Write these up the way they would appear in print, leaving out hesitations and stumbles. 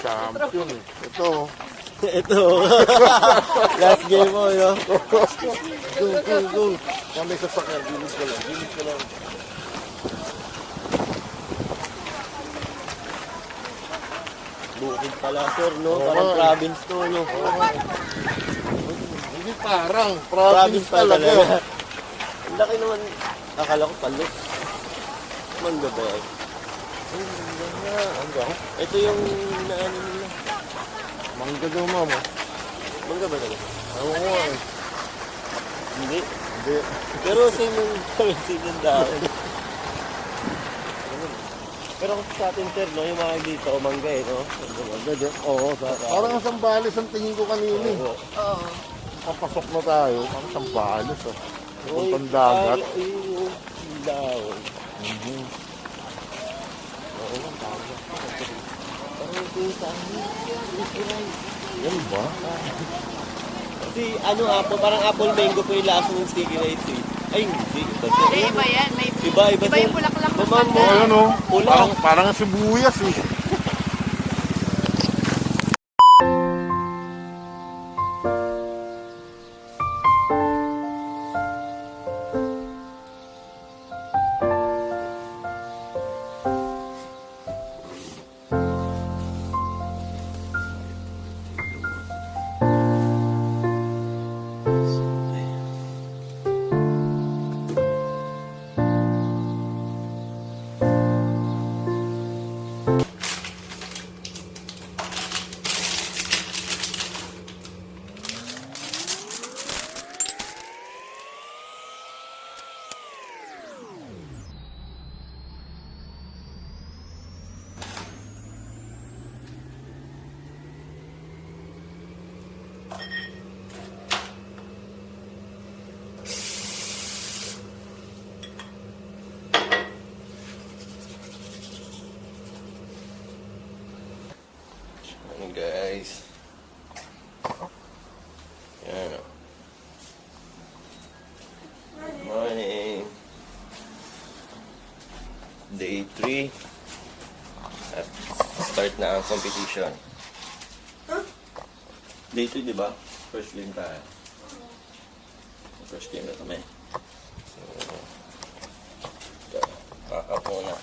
champion eh. Ito. Ito. Last game mo, no? Go. Kami sa sakyan. Gilid ka lang. Bukid pala, sir, no? Oo, Parang nga. province to, no? Hindi parang. Province talaga. Ang laki naman. Akala ko palos. Mangga ba yan? Mangga. Ito yung naano nila. Mangga daw, mama. Mangga ba talaga? Ewan ko nga eh. Hindi. Hindi. Pero same yung dahon. Pero sa atin, sir, no? Yung mga dito, mangga eh, no? Mangga din. Oo. Parang ang Sambales ang tingin ko kanina eh. Oo. Papasok na tayo. Parang Sambales ah. Uy, Puntang dagat. Yung dahon. Oo, tama. Parang ito yung sa amin. Yan ba? Kasi ano apple, parang apple mango po yung lasa ng sticky rice eh. Ay, hindi. Iba yan. May, Iba iba yung bulaklak ng Ma'am, mangga. Ayan o. Pula. Parang sibuyas eh. Ano guys? Yan o. Good morning. Day 3. At start na ang competition. Day 2, di ba? First game tayo. First game na kami. So, kakap muna.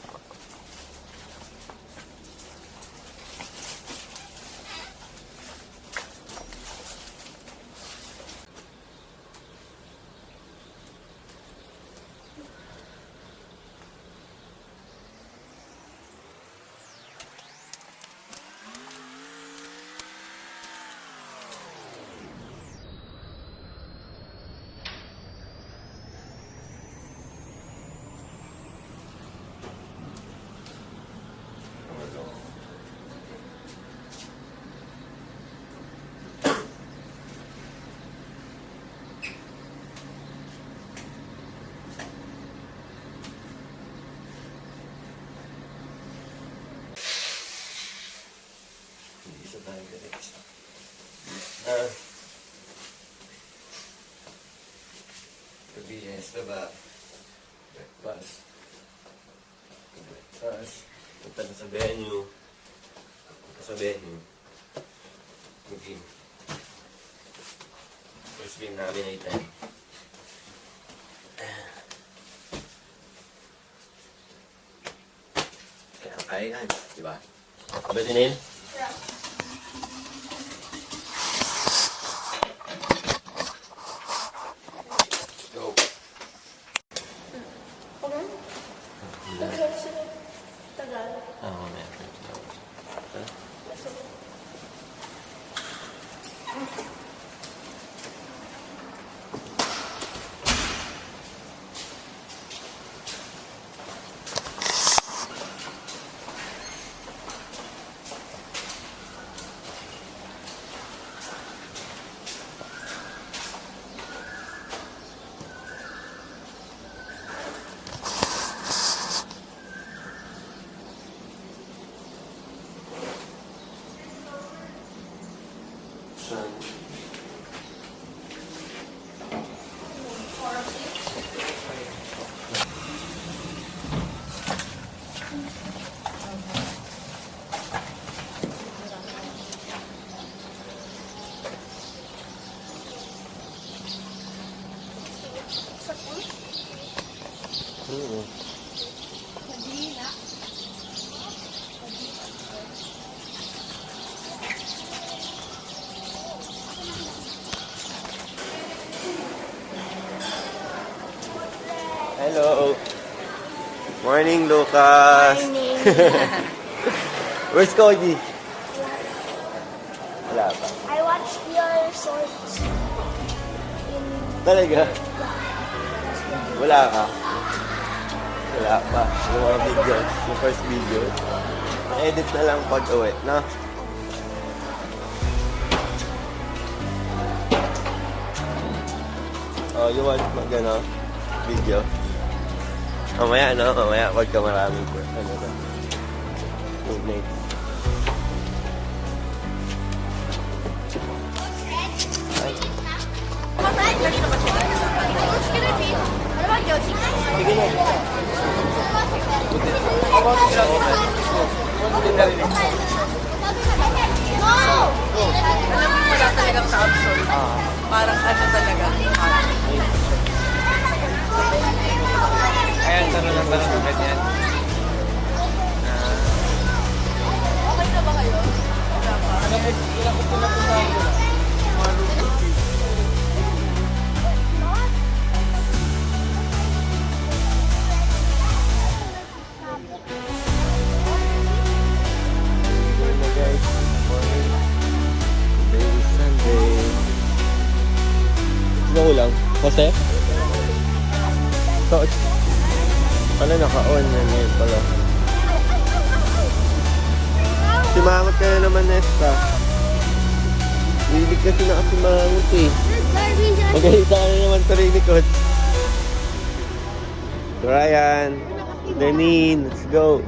Isa tayo guys. Provisions na ba? Breakfast. Breakfast. Punta na sa venue. Punta sa venue. Game. First game namin ay 10. Kaya kaya yan. Diba? Kabetinin? Go. Mamaya. Hello. Morning, Lucas. Where's Cody? Wala pa. I watched your shorts in Talaga? Wala ka? Wala pa. Yung mga videos, yung first video. Edit na lang pag uwi, no? Oh, you want mag-ano? Video? Mamaya, no? Mamaya, pagka maraming ano na. Teammates. Sige na. Alam mo, wala talagang kapsul. Parang ano talaga. Ayan, tanong ng ganyan. Okay na ba kayo? Wala pa. Hello guys, morning. Today is Sunday. Sino ulang? Jose? Ito. Pala naka-on na ngayon pala. Simangot ka na naman, Nesta. Hilig kasi nakasimangot eh. Maghalita ka na naman sa rin ni Coach. Ryan, Deneen, let's go.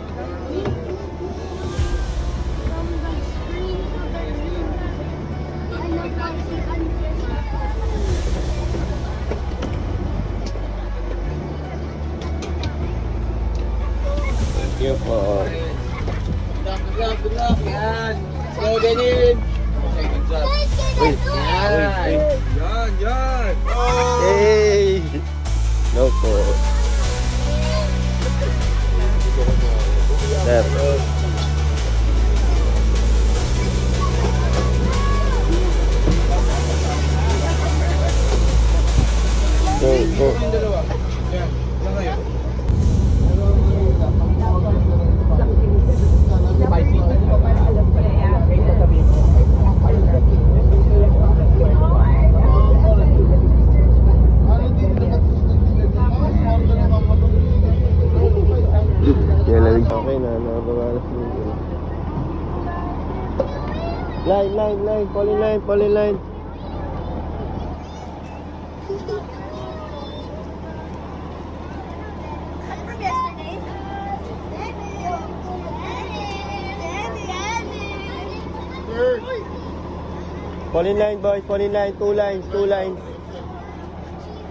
Thank you po. Good luck, yan. Go, Denin. Okay, good job. Uy, Yan. Yan. Hey! No po. Left. Go. Yung dalawa. Yan. Yan kayo. Okay na, nakabawalas nito. Line, polyline. from yesterday. Polyline boys, polyline, two lines.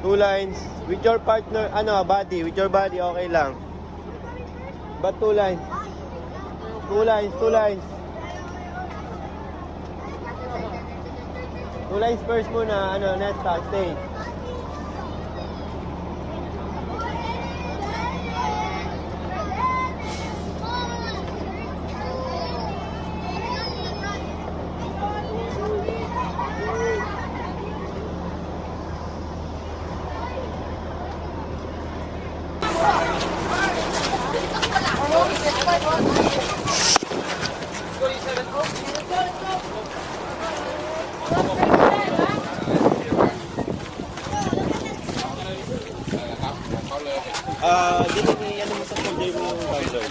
Two lines. With your partner, body, with your body, okay lang. But two lines. Two lines. Two lines first muna, Nesta, stay. Dito mo sa folder mo yung bundle.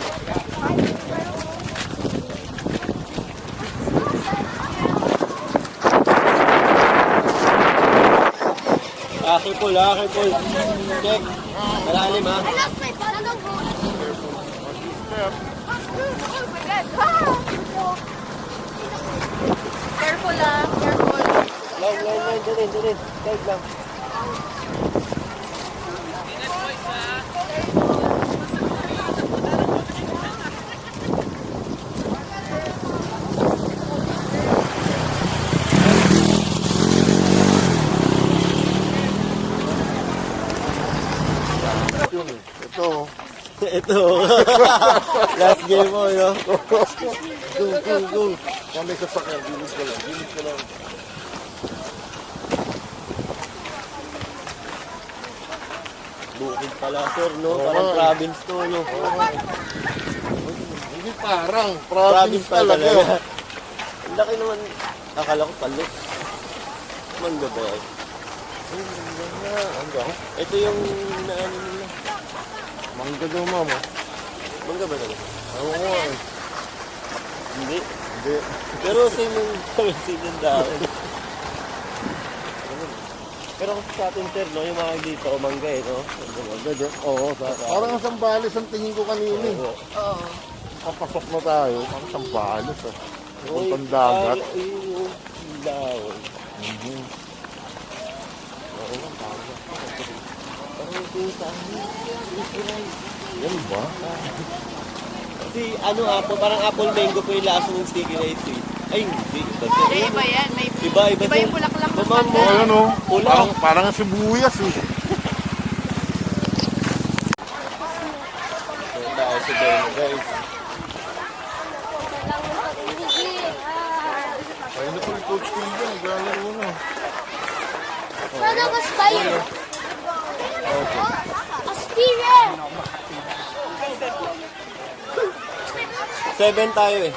Careful. Check. Malalim ha. I lost my bottle of water. Careful lang, careful. Line, dali. Guide lang. Ito. Last game mo, no? Go. Kami sa sakyan, bilis ko lang. Bukid pala, sir, no? Oo. Parang province to, no? Hindi parang, province talaga. Ang laki naman. Akala ko palos. Mangga ba yan? Mangga. Ito yung naano nila. Mangga daw, mama. Mangga ba talaga? Oo nga eh. Hindi. Hindi. Pero same yung dahon. Pero sa atin, sir, no? Yung mga dito, mangga eh, no? Mangga daw. Oo, parang ang Sambales ang tingin ko kanina eh. Oo. Papasok na tayo, parang Sambales ah. Puntang dagat. Ay, yung dahon. Oo nga, parang. Parang ito yung sa amin. Yan ba? Kasi ano, parang apple mango po yung lasa ng sticky rice eh. Ay, hindi. Iba siya. Hindi, iba yan. May, Iba iba yung bulaklak ng Ma'am, mangga. Ayan o. Pula. Parang sibuyas eh. Dahil sa Ben, guys. Ayun na po yung coach ko dyan. Naglalaro na. Brother was fire. A spirit. 7 tayo eh.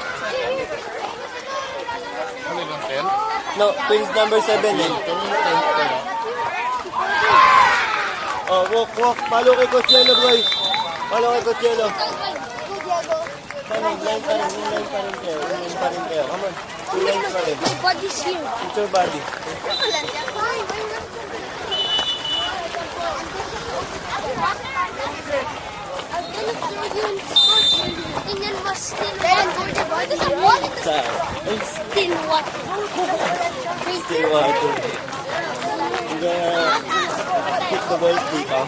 Ano yung 10? No, twins number 7 eh. Oh, walk. Follow kay Coach Yelo, boys. Follow kay Coach Yelo. Line pa rin kayo. Come on. 2 lines pa rin. My body's here. It's your body. And then was still what? Saan? Ay, Still what? still water. Kick the ball dito.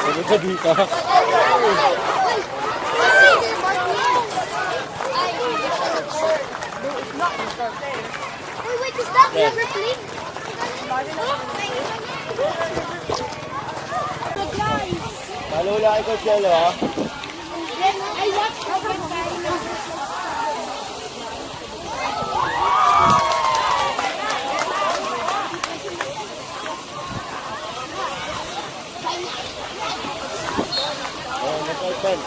Ano ka dito? Wait, is that never played? Follow lang kay Coach Yelo, ha? I watched Oh, nag-open.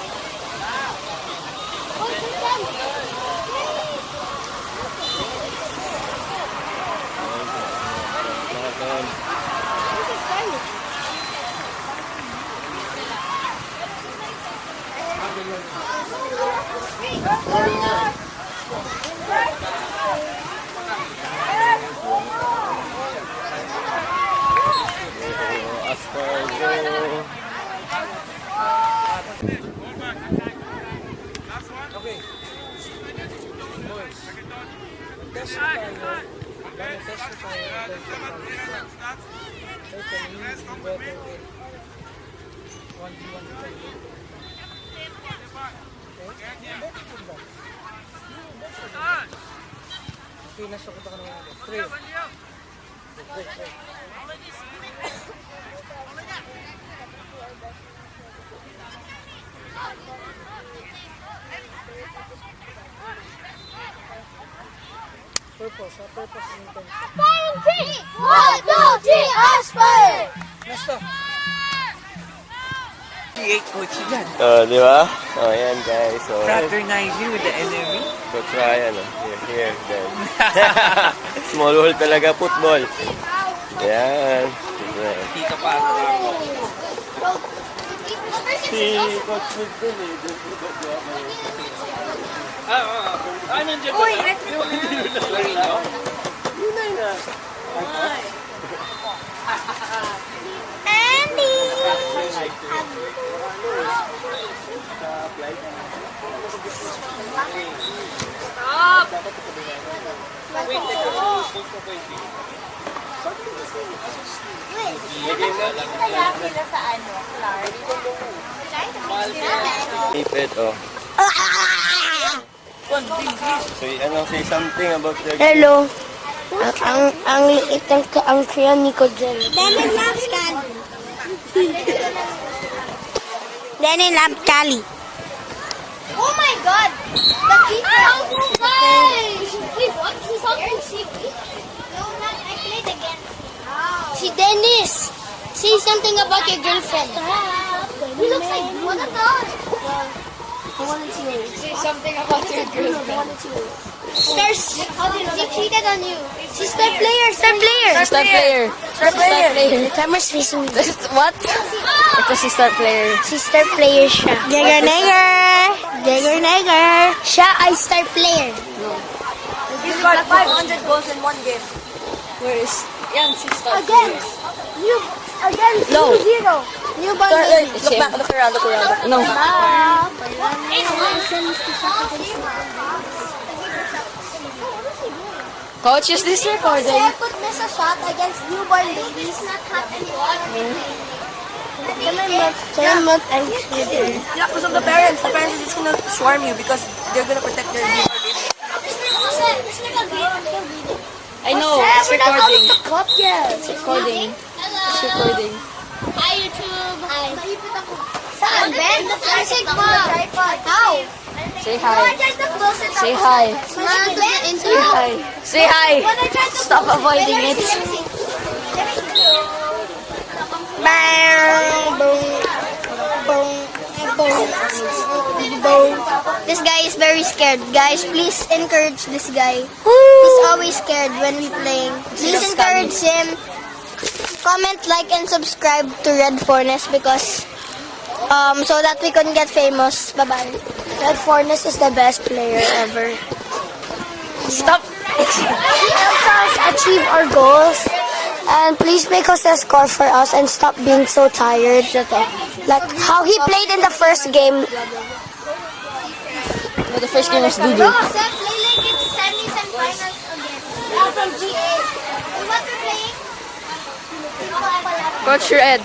Aspargo. Aspire 1, 2, 3, aspire! Create coach dyan. Oh, di ba? Oh, yan guys. So, Fraternizing with the enemy. so try ano. Here, guys. Small world talaga, football. Yan. Dito pa. Si Coach Smith din eh. Nandiyan ba? Uy, Andy! Kaya sila sa ano, Clark. Ipit, oh. So, say something about their... Hello. Ang liit ang crayon ni Kojel. Denen loves Cali. Denen loves Cali. Oh my God! The keeper. Wait, what? He's on CP? No, not. I played again. Si Dennis, say something about your girlfriend. He looks like one of those. The one that's you. Say something about your girl. The one that's you. Stars. She cheated on you. She's star player. Star player. Star player. Star player. The camera's facing me. What? Ito si star player. She's star player siya. Nigger, nigger. Nigger, nigger. Siya ay star player. He's got 500 goals in one game. Where is... Yan, si star player. Again, No. 2-0. New ball. Look back, look around, look around. No. Coach, is this recording? I put miss a shot against newborn babies, not hot anymore. 7 months and Yeah, because of the parents. The parents are just gonna swarm you because they're gonna protect their newborn baby. I know, it's recording. It's recording. It's recording. Hi, YouTube. Hi. Saan, Ben? How? Say hi. Say hi. Say hi. Say hi. Stop avoiding it. This guy is very scared. Guys, please encourage this guy. He's always scared when we playing. Please encourage him. Comment, like, and subscribe to Red Forness because so that we can get famous. Bye-bye. Red Forness is the best player ever. Stop. He helps us achieve our goals. And please make us a score for us and stop being so tired. Like how he played in the first game. No, the first game was Dudu. Play like it's semis and finals again. From GA. What we're playing? Coach Red.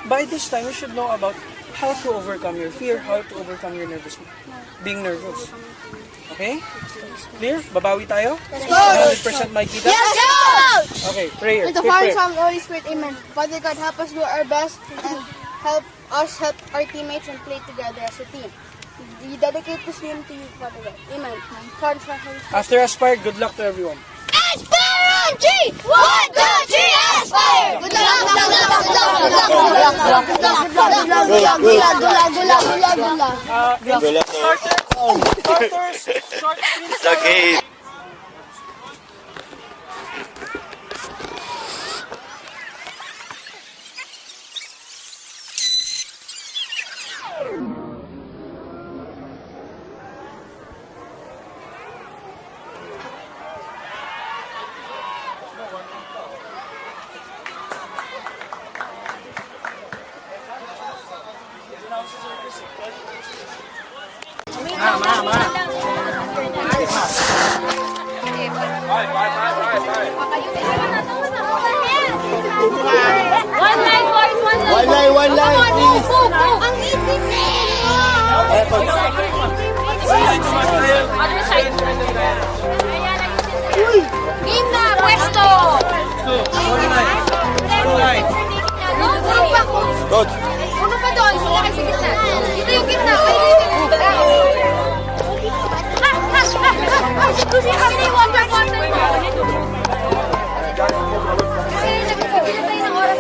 By this time, you should know about how to overcome your fear, how to overcome your nervousness. Being nervous. Okay? Clear? Babawi tayo? 100% makikita? Yes, coach! Okay, prayer. In the Quick Father, prayer. Son, and Holy Spirit, amen. Father God, help us do our best and help us help our teammates and play together as a team. We dedicate this game to you, Father God. Amen. Father, Son, Holy Spirit. After Aspire, good luck to everyone. Aspire on 3! 1, 2, 3, aspire! Good luck, good luck, good luck, good luck, good luck, good luck, good luck, good luck, good luck, good luck, good luck, good luck, good luck, good luck, good luck. Starters, short sprints. Okay. One line, please. Ang itin Other side. Game na, pwesto! Coach. Uno pa doon, sila kasi gitna. Dito yung gitna, pwede yung gitna. Kasi kami yung water bottle mo. Kasi nagpapagil tayo ng oras.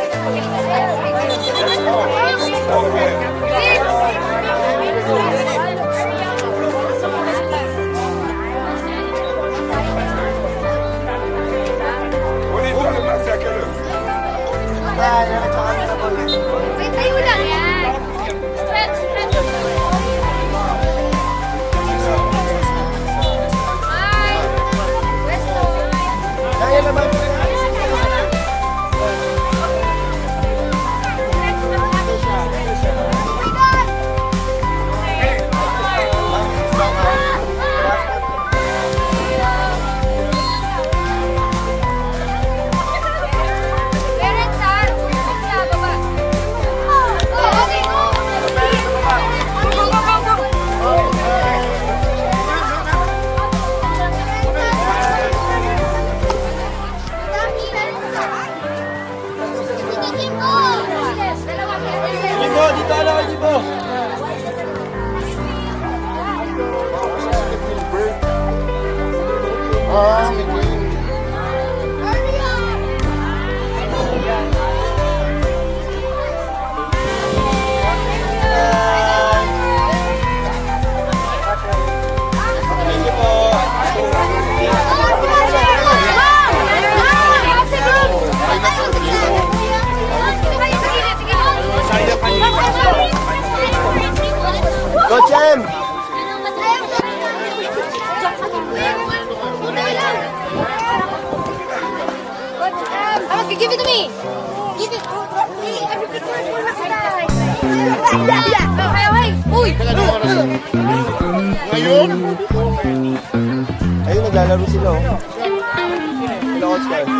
Wait, tayo lang yan. Stretch, stretch. Bye. Westo. Kaya naman. Parents, ha? Sa baba. Okay, go. Libo, dito lang, libo. Give it to me. Give it. Okay. Uy! Ngayon, Ayun, naglalaro sila, oh. Sila, Oscar.